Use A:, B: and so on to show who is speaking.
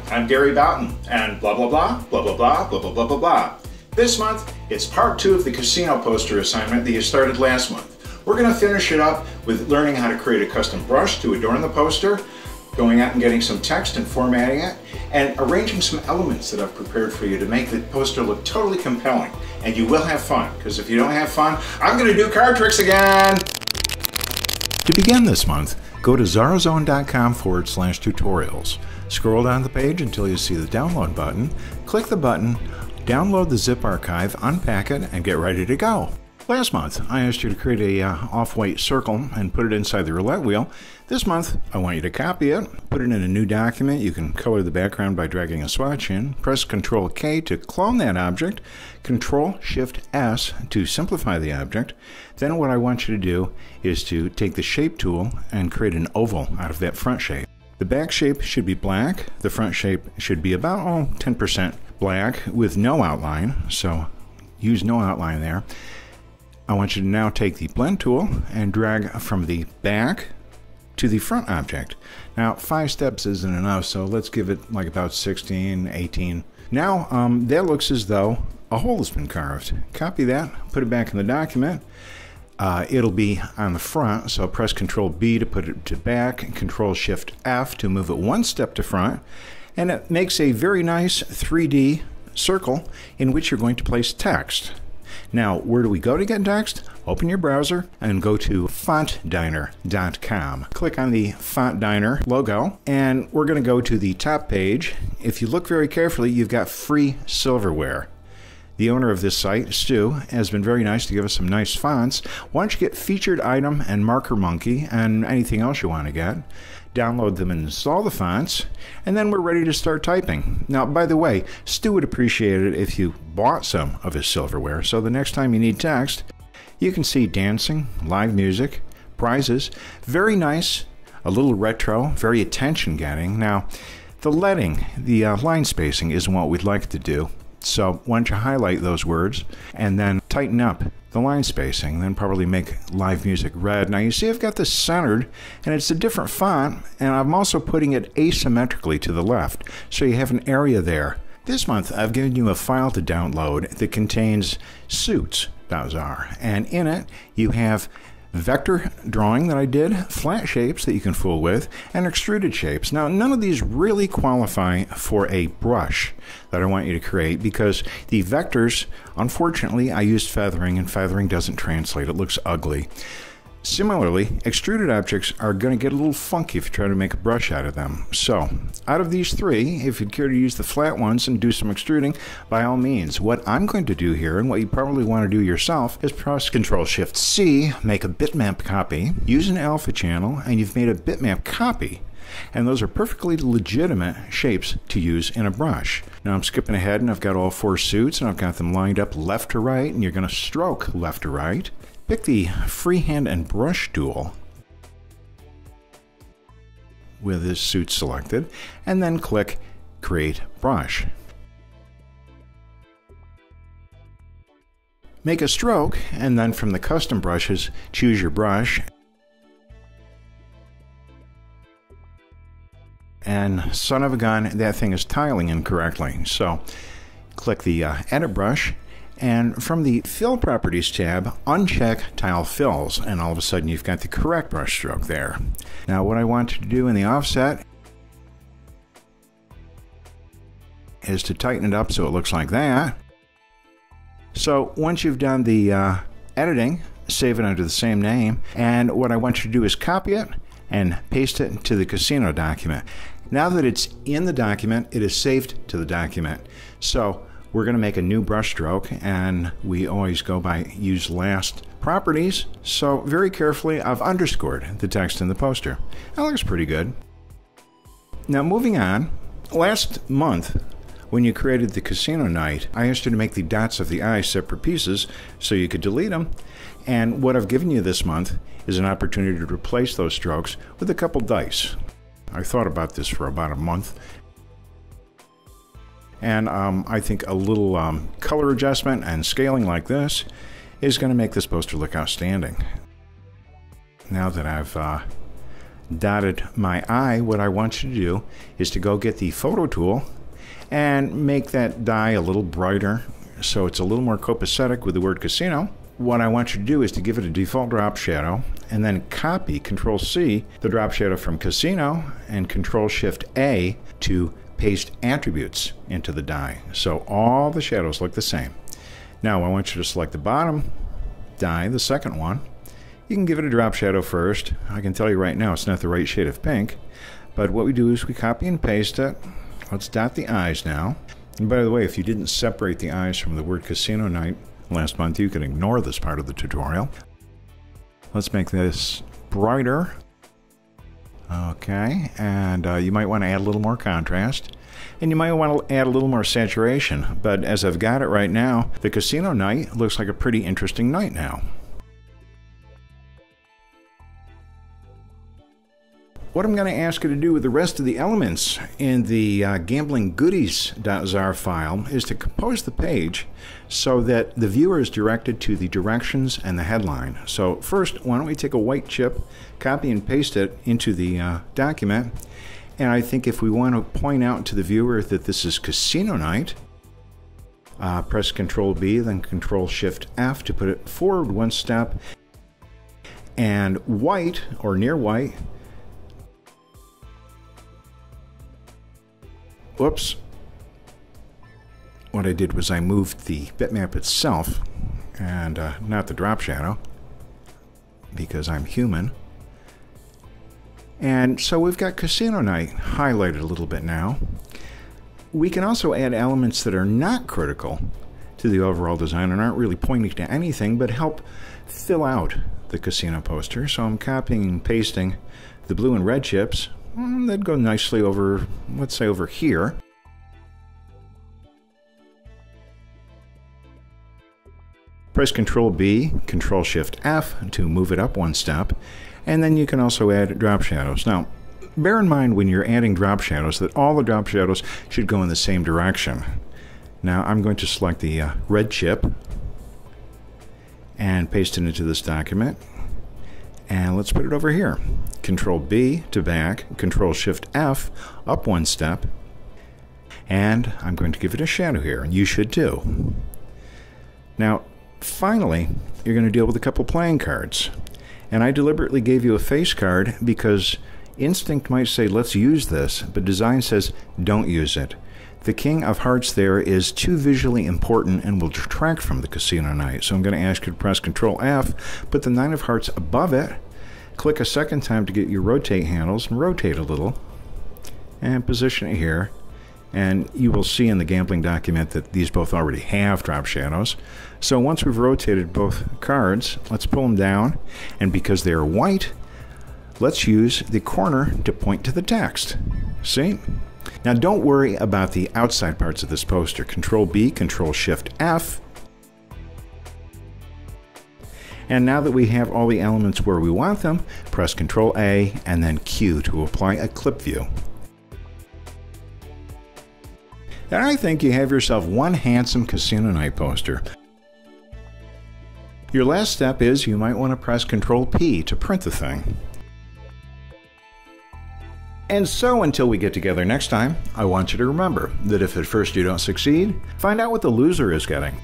A: I'm Gary Boughton, and blah blah blah, blah blah blah, blah blah blah blah blah. This month, it's part 2 of the casino poster assignment that you started last month. We're going to finish it up with learning how to create a custom brush to adorn the poster, going out and getting some text and formatting it, and arranging some elements that I've prepared for you to make the poster look totally compelling. And you will have fun, because if you don't have fun, I'm going to do card tricks again! To begin this month, go to XaraXone.com/tutorials. Scroll down the page until you see the download button, click the button, download the zip archive, unpack it, and get ready to go. Last month, I asked you to create a off-white circle and put it inside the roulette wheel. This month, I want you to copy it, put it in a new document. You can color the background by dragging a swatch in. Press Ctrl-K to clone that object, Ctrl-Shift-S to simplify the object. Then what I want you to do is to take the Shape tool and create an oval out of that front shape. The back shape should be black. The front shape should be about 10% black with no outline, so use no outline there. I want you to now take the blend tool and drag from the back to the front object. Now 5 steps isn't enough, so let's give it like about 16, 18. Now that looks as though a hole has been carved. Copy that, put it back in the document. It'll be on the front, so press Ctrl-B to put it to back, and Ctrl-Shift-F to move it 1 step to front, and it makes a very nice 3D circle in which you're going to place text. Now, where do we go to get text? Open your browser and go to fontdiner.com. Click on the Font Diner logo, and we're going to go to the top page. If you look very carefully, you've got free silverware. The owner of this site, Stu, has been very nice to give us some nice fonts. Why don't you get Featured Item and Marker Monkey and anything else you want to get. Download them and install the fonts, and then we're ready to start typing. Now, by the way, Stu would appreciate it if you bought some of his silverware, so the next time you need text, you can see dancing, live music, prizes. Very nice, a little retro, very attention-getting. Now, the leading, the line spacing isn't what we'd like to do. So why don't you highlight those words and then tighten up the line spacing, then probably make live music red. Now you see I've got this centered, and it's a different font, and I'm also putting it asymmetrically to the left, so you have an area there. This month I've given you a file to download that contains suits.zar, and in it you have vector drawing that I did, flat shapes that you can fool with, and extruded shapes. Now, none of these really qualify for a brush that I want you to create because the vectors, unfortunately, I used feathering, and feathering doesn't translate. It looks ugly. Similarly, extruded objects are going to get a little funky if you try to make a brush out of them. So, out of these 3, if you'd care to use the flat ones and do some extruding, by all means. What I'm going to do here, and what you probably want to do yourself, is press Ctrl-Shift-C, make a bitmap copy, use an alpha channel, and you've made a bitmap copy. And those are perfectly legitimate shapes to use in a brush. Now I'm skipping ahead, and I've got all 4 suits, and I've got them lined up left to right, and you're going to stroke left to right. Pick the Freehand and Brush tool with this suit selected, and then click Create Brush. Make a stroke, and then from the custom brushes, choose your brush. And son of a gun, that thing is tiling incorrectly. So click the Edit Brush, and from the Fill Properties tab, uncheck Tile Fills, and all of a sudden you've got the correct brush stroke there. Now what I want you to do in the offset is to tighten it up so it looks like that. So once you've done the editing, save it under the same name, and what I want you to do is copy it and paste it to the casino document. Now that it's in the document, it is saved to the document. So we're going to make a new brush stroke, and we always go by use last properties. So very carefully, I've underscored the text in the poster. That looks pretty good. Now moving on, last month when you created the casino night, I asked you to make the dots of the eyes separate pieces so you could delete them. And what I've given you this month is an opportunity to replace those strokes with a couple dice. I thought about this for about a month. And I think a little color adjustment and scaling like this is going to make this poster look outstanding. Now that I've dotted my I, what I want you to do is to go get the photo tool and make that die a little brighter so it's a little more copacetic with the word casino. What I want you to do is to give it a default drop shadow and then copy, Control-C, the drop shadow from casino and Control-Shift-A to paste attributes into the die. So all the shadows look the same. Now I want you to select the bottom die, the second one. You can give it a drop shadow first. I can tell you right now it's not the right shade of pink, but what we do is we copy and paste it. Let's dot the eyes now. And by the way, if you didn't separate the eyes from the word casino night last month, you can ignore this part of the tutorial. Let's make this brighter. Okay, and you might want to add a little more contrast. And you might want to add a little more saturation. But as I've got it right now, the casino night looks like a pretty interesting night now. What I'm going to ask you to do with the rest of the elements in the gamblinggoodies.zar file is to compose the page so that the viewer is directed to the directions and the headline. So first, why don't we take a white chip, copy and paste it into the document. And I think if we want to point out to the viewer that this is casino night, press Control-B, then Control-Shift-F to put it forward one step. And white, or near white, whoops. What I did was I moved the bitmap itself and not the drop shadow because I'm human. And so we've got casino night highlighted a little bit now. We can also add elements that are not critical to the overall design and aren't really pointing to anything but help fill out the casino poster. So I'm copying and pasting the blue and red chips. That'd go nicely over, let's say, over here. Press Control-B, Control-Shift-F to move it up one step, and then you can also add drop shadows. Now, bear in mind when you're adding drop shadows that all the drop shadows should go in the same direction. Now, I'm going to select the red chip and paste it into this document. And let's put it over here. Control-B to back, Control-Shift-F up one step, and I'm going to give it a shadow here, and you should too. Now, finally, you're going to deal with a couple playing cards. And I deliberately gave you a face card because instinct might say, let's use this, but design says, don't use it. The King of Hearts there is too visually important and will detract from the casino night. So I'm going to ask you to press Control-F, put the Nine of Hearts above it, click a second time to get your rotate handles, and rotate a little, and position it here. And you will see in the gambling document that these both already have drop shadows. So once we've rotated both cards, let's pull them down. And because they are white, let's use the corner to point to the text. See? Now don't worry about the outside parts of this poster. Control-B, Control-Shift-F. And now that we have all the elements where we want them, press Control-A and then Q to apply a clip view. And I think you have yourself one handsome casino night poster. Your last step is you might want to press Control-P to print the thing. And so until we get together next time, I want you to remember that if at first you don't succeed, find out what the loser is getting.